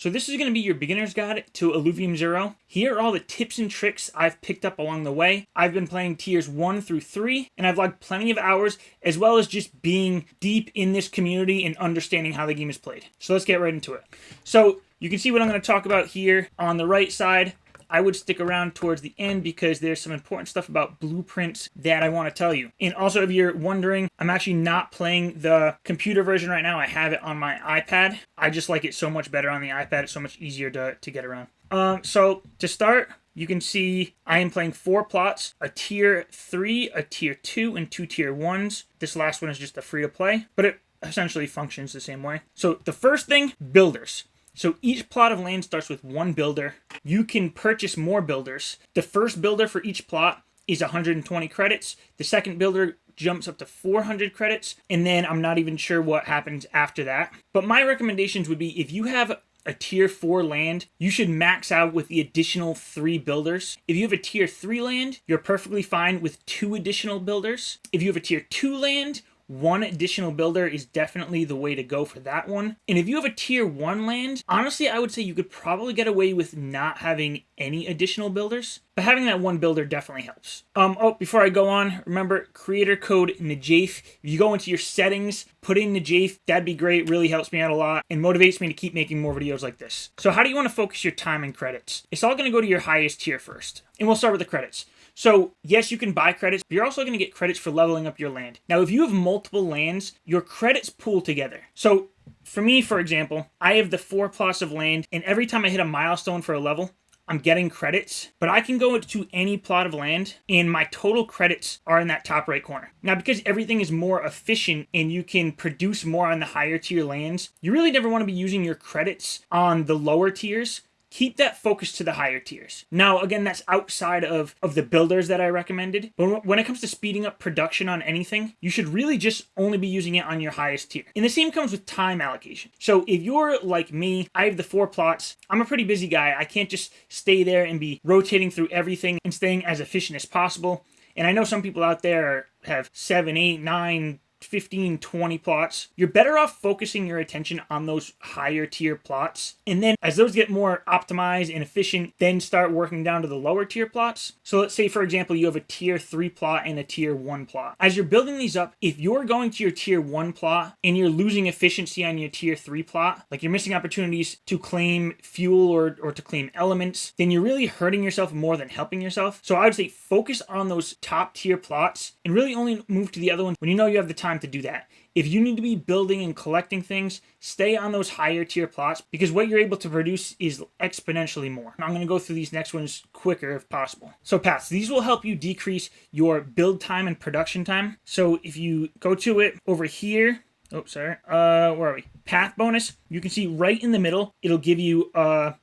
So this is going to be your beginner's guide to Illuvium Zero. Here are all the tips and tricks I've picked up along the way. I've been playing tiers 1 through 3, and I've logged plenty of hours, as well as just being deep in this community and understanding how the game is played. So let's get right into it. So you can see what I'm going to talk about here on the right side. I would stick around towards the end because there's some important stuff about blueprints that I want to tell you. And also, if you're wondering, I'm actually not playing the computer version right now. I have it on my iPad. I just like it so much better on the iPad. It's so much easier to get around. So to start, you can see I am playing 4 plots, a tier 3, a tier 2, and 2 tier 1s. This last one is just a free to play, but it essentially functions the same way. So the first thing, builders. So each plot of land starts with 1 builder. You can purchase more builders. The first builder for each plot is 120 credits. The second builder jumps up to 400 credits. And then I'm not even sure what happens after that. But my recommendations would be if you have a tier 4 land, you should max out with the additional 3 builders. If you have a tier 3 land, you're perfectly fine with 2 additional builders. If you have a tier 2 land, 1 additional builder is definitely the way to go for that one. And if you have a tier 1 land, honestly, I would say you could probably get away with not having any additional builders, but having that 1 builder definitely helps. Before I go on, remember creator code Nijafe. If you go into your settings, put in Nijafe, that'd be great. Really helps me out a lot and motivates me to keep making more videos like this. So how do you want to focus your time and credits? It's all going to go to your highest tier first. And we'll start with the credits. So, yes, you can buy credits, but you're also going to get credits for leveling up your land. Now, if you have multiple lands, your credits pool together. So, for me, for example, I have the 4 plots of land, and every time I hit a milestone for a level, I'm getting credits, but I can go to any plot of land, and my total credits are in that top right corner. Now, because everything is more efficient and you can produce more on the higher tier lands, you really never want to be using your credits on the lower tiers. Keep that focus to the higher tiers. Now, again, that's outside of the builders that I recommended. But when it comes to speeding up production on anything, you should really just only be using it on your highest tier. And the same comes with time allocation. So if you're like me, I have the 4 plots. I'm a pretty busy guy. I can't just stay there and be rotating through everything and staying as efficient as possible. And I know some people out there have 7, 8, 9, 15, 20 plots. You're better off focusing your attention on those higher tier plots. And then as those get more optimized and efficient, then start working down to the lower tier plots. So let's say, for example, you have a tier 3 plot and a tier 1 plot. As you're building these up, if you're going to your tier 1 plot and you're losing efficiency on your tier 3 plot, like you're missing opportunities to claim fuel or to claim elements, then you're really hurting yourself more than helping yourself. So I would say focus on those top tier plots and really only move to the other ones when you know you have the time to do that. If you need to be building and collecting things, stay on those higher tier plots because what you're able to produce is exponentially more. I'm going to go through these next ones quicker if possible. So paths, these will help you decrease your build time and production time. So if you go to it over here, where are we? Path bonus, you can see right in the middle, it'll give you a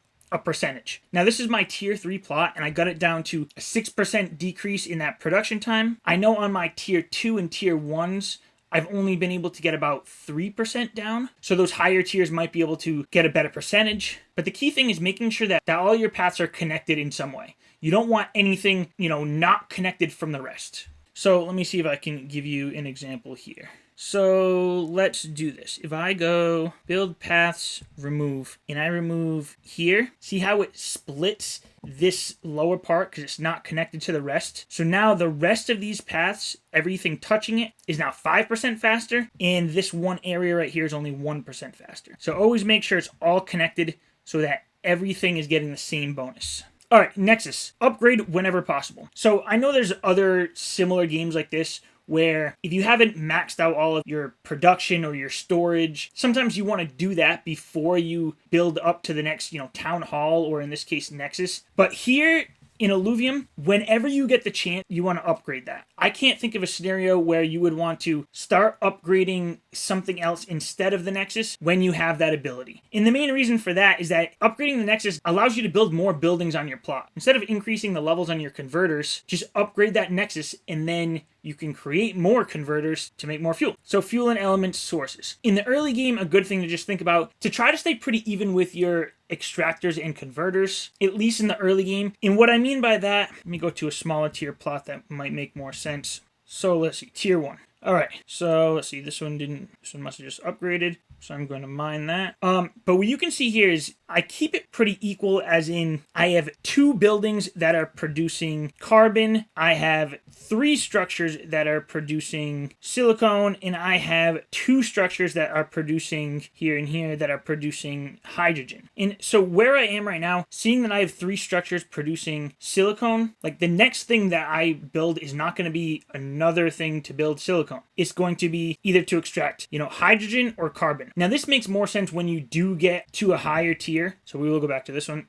percentage. Now this is my tier 3 plot and I got it down to a 6% decrease in that production time. I know on my tier 2 and tier 1s, I've only been able to get about 3% down. So those higher tiers might be able to get a better percentage. But the key thing is making sure that all your paths are connected in some way. You don't want anything, not connected from the rest. So let me see if I can give you an example here. So let's do this. If I go build paths, remove, and I remove here, see how it splits this lower part because it's not connected to the rest. So now the rest of these paths, everything touching it is now 5% faster, and this one area right here is only 1% faster. So always make sure it's all connected so that everything is getting the same bonus. All right, Nexus, upgrade whenever possible. So I know there's other similar games like this where if you haven't maxed out all of your production or your storage, sometimes you want to do that before you build up to the next, town hall, or in this case, Nexus. But here in Illuvium, whenever you get the chance, you want to upgrade that. I can't think of a scenario where you would want to start upgrading something else instead of the Nexus when you have that ability. And the main reason for that is that upgrading the Nexus allows you to build more buildings on your plot. Instead of increasing the levels on your converters, just upgrade that Nexus and then you can create more converters to make more fuel. So fuel and element sources. In the early game, a good thing to just think about, to try to stay pretty even with your extractors and converters, at least in the early game. And what I mean by that, let me go to a smaller tier plot that might make more sense. So let's see, tier 1. All right, so let's see. This one must have just upgraded. So I'm going to mine that. But what you can see here is I keep it pretty equal, as in I have 2 buildings that are producing carbon. I have 3 structures that are producing silicone, and I have 2 structures that are producing here and here that are producing hydrogen. And so where I am right now, seeing that I have 3 structures producing silicone, like the next thing that I build is not going to be another thing to build silicone. It's going to be either to extract, hydrogen or carbon. Now, this makes more sense when you do get to a higher tier. So we will go back to this one.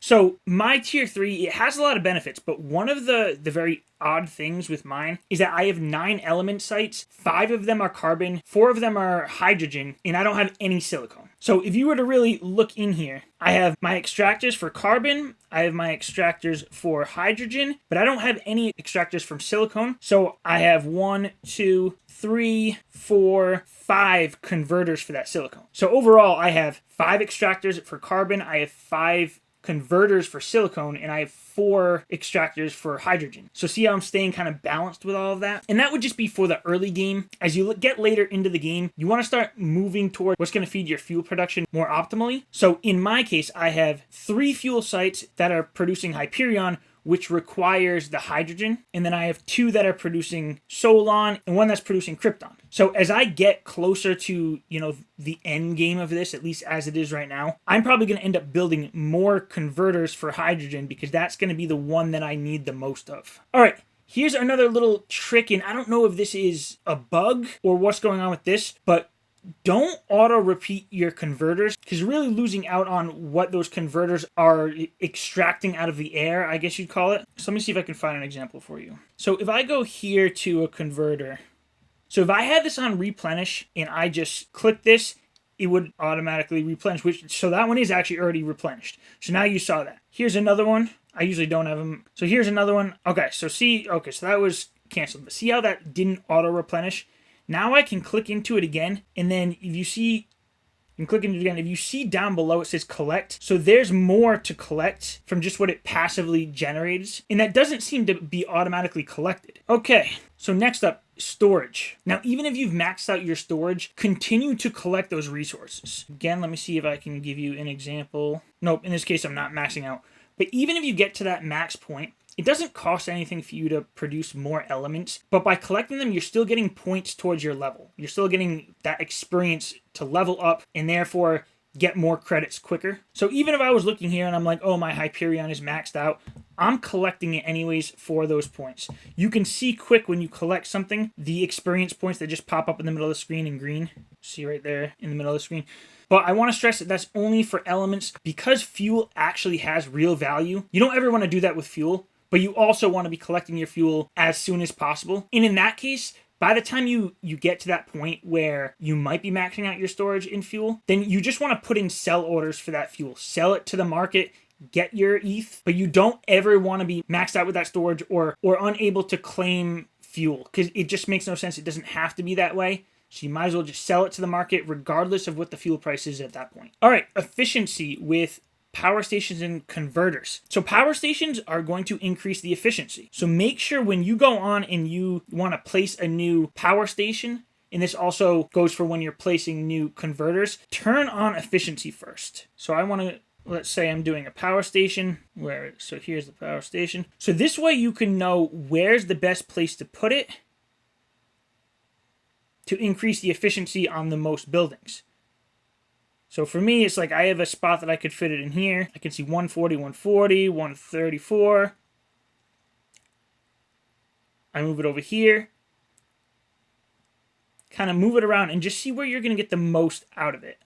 So my tier 3, it has a lot of benefits, but one of the very odd things with mine is that I have 9 element sites. 5 of them are carbon, 4 of them are hydrogen, and I don't have any silicone. So if you were to really look in here, I have my extractors for carbon, I have my extractors for hydrogen, but I don't have any extractors from silicone. So I have 1, 2, 3, 4, 5 converters for that silicone. So overall, I have 5 extractors for carbon, I have 5 converters for silicone, and I have 4 extractors for hydrogen. So see how I'm staying kind of balanced with all of that? And that would just be for the early game. As you get later into the game, you want to start moving toward what's going to feed your fuel production more optimally. So in my case, I have 3 fuel sites that are producing Hyperion, which requires the hydrogen. And then I have 2 that are producing Solon and 1 that's producing Krypton. So as I get closer to, the end game of this, at least as it is right now, I'm probably going to end up building more converters for hydrogen because that's going to be the one that I need the most of. All right. Here's another little trick, and I don't know if this is a bug or what's going on with this, but don't auto-repeat your converters, because you're really losing out on what those converters are extracting out of the air, I guess you'd call it. So let me see if I can find an example for you. So if I go here to a converter, so if I had this on replenish and I just click this, it would automatically replenish, so that one is actually already replenished. So now you saw that. Here's another one. I usually don't have them. So here's another one. Okay, so that was canceled. But see how that didn't auto-replenish? Now I can click into it again, and then if you see, you can click into it again. If you see down below, it says collect. So there's more to collect from just what it passively generates, and that doesn't seem to be automatically collected. Okay, so next up, storage. Now, even if you've maxed out your storage, continue to collect those resources. Again, let me see if I can give you an example. Nope, in this case, I'm not maxing out. But even if you get to that max point, it doesn't cost anything for you to produce more elements, but by collecting them, you're still getting points towards your level. You're still getting that experience to level up and therefore get more credits quicker. So even if I was looking here and I'm like, oh, my Hyperion is maxed out, I'm collecting it anyways for those points. You can see quick when you collect something, the experience points that just pop up in the middle of the screen in green. See right there in the middle of the screen. But I want to stress that that's only for elements because fuel actually has real value. You don't ever want to do that with fuel, but you also want to be collecting your fuel as soon as possible. And in that case, by the time you get to that point where you might be maxing out your storage in fuel, then you just want to put in sell orders for that fuel. Sell it to the market, get your ETH, but you don't ever want to be maxed out with that storage or unable to claim fuel because it just makes no sense. It doesn't have to be that way. So you might as well just sell it to the market regardless of what the fuel price is at that point. All right, efficiency with power stations and converters. So power stations are going to increase the efficiency. So make sure when you go on and you want to place a new power station, and this also goes for when you're placing new converters, turn on efficiency first. So I want to, let's say I'm doing a power station so here's the power station. So this way you can know where's the best place to put it to increase the efficiency on the most buildings. So for me, it's like I have a spot that I could fit it in here. I can see 140, 140, 134. I move it over here. Kind of move it around and just see where you're going to get the most out of it.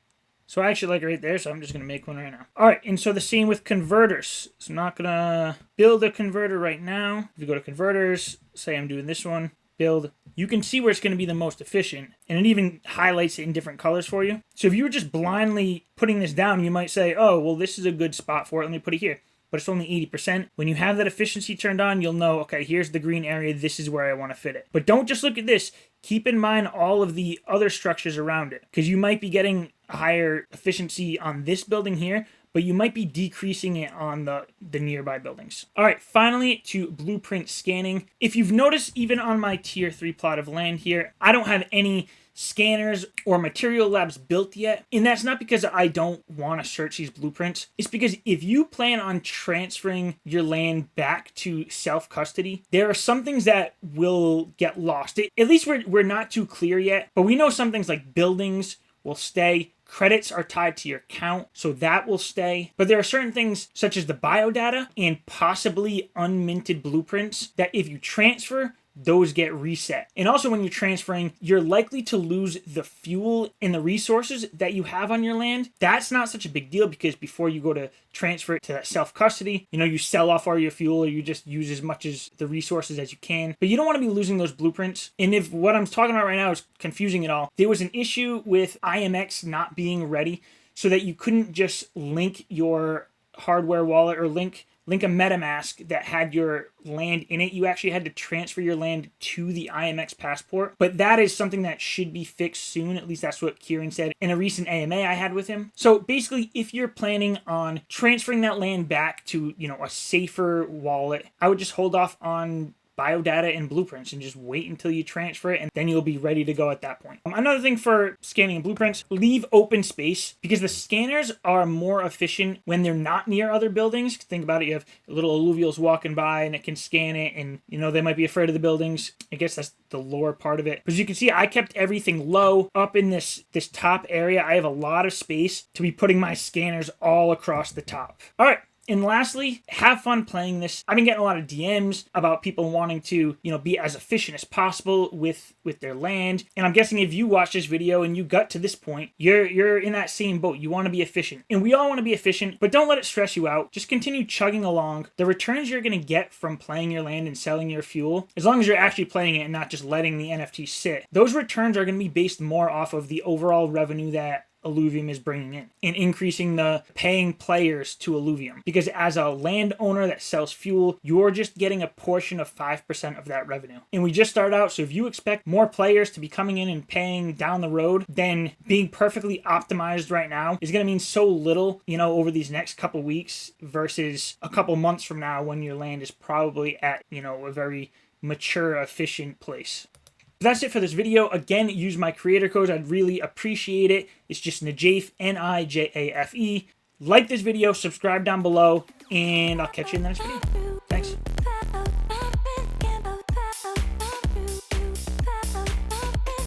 So I actually like it right there, so I'm just going to make one right now. All right, and so the same with converters. So I'm not going to build a converter right now. If you go to converters, say I'm doing this one, build, you can see where it's going to be the most efficient, and it even highlights it in different colors for you. So if you were just blindly putting this down, you might say, oh, well, this is a good spot for it. Let me put it here. But it's only 80%. When you have that efficiency turned on, you'll know, okay, here's the green area. This is where I want to fit it. But don't just look at this. Keep in mind all of the other structures around it, because you might be getting higher efficiency on this building here, but you might be decreasing it on the nearby buildings. All right, finally to blueprint scanning. If you've noticed, even on my tier 3 plot of land here, I don't have any scanners or material labs built yet, and that's not because I don't want to search these blueprints. It's because if you plan on transferring your land back to self-custody, there are some things that will get lost. At least we're not too clear yet, but we know some things like buildings will stay. Credits are tied to your count, so that will stay. But there are certain things such as the biodata and possibly unminted blueprints that if you transfer, those get reset. And also when you're transferring, you're likely to lose the fuel and the resources that you have on your land. That's not such a big deal because before you go to transfer it to that self-custody, you sell off all your fuel or you just use as much as the resources as you can. But you don't want to be losing those blueprints. And if what I'm talking about right now is confusing at all, there was an issue with IMX not being ready so that you couldn't just link your hardware wallet or link a MetaMask that had your land in it. You actually had to transfer your land to the IMX passport. But that is something that should be fixed soon. At least that's what Kieran said in a recent AMA I had with him. So basically, if you're planning on transferring that land back to, a safer wallet, I would just hold off on biodata and blueprints and just wait until you transfer it, and then you'll be ready to go at that point. Another thing for scanning and blueprints, leave open space because the scanners are more efficient when they're not near other buildings. Think about it, you have little alluvials walking by and it can scan it, and they might be afraid of the buildings. I guess that's the lore part of it. But as you can see, I kept everything low up in this top area. I have a lot of space to be putting my scanners all across the top. All right. And lastly, have fun playing this. I've been getting a lot of DMs about people wanting to, be as efficient as possible with their land. And I'm guessing if you watch this video and you got to this point, you're in that same boat. You want to be efficient. And we all want to be efficient, but don't let it stress you out. Just continue chugging along. The returns you're going to get from playing your land and selling your fuel, as long as you're actually playing it and not just letting the NFT sit, those returns are going to be based more off of the overall revenue that Illuvium is bringing in and increasing the paying players to Illuvium. Because as a landowner that sells fuel, you're just getting a portion of 5% of that revenue. And we just started out, so if you expect more players to be coming in and paying down the road, then being perfectly optimized right now is going to mean so little, over these next couple weeks versus a couple months from now when your land is probably at, a very mature, efficient place. That's it for this video. Again, use my creator code. I'd really appreciate it. It's just Nijafe, Nijafe. Like this video, subscribe down below, and I'll catch you in the next video.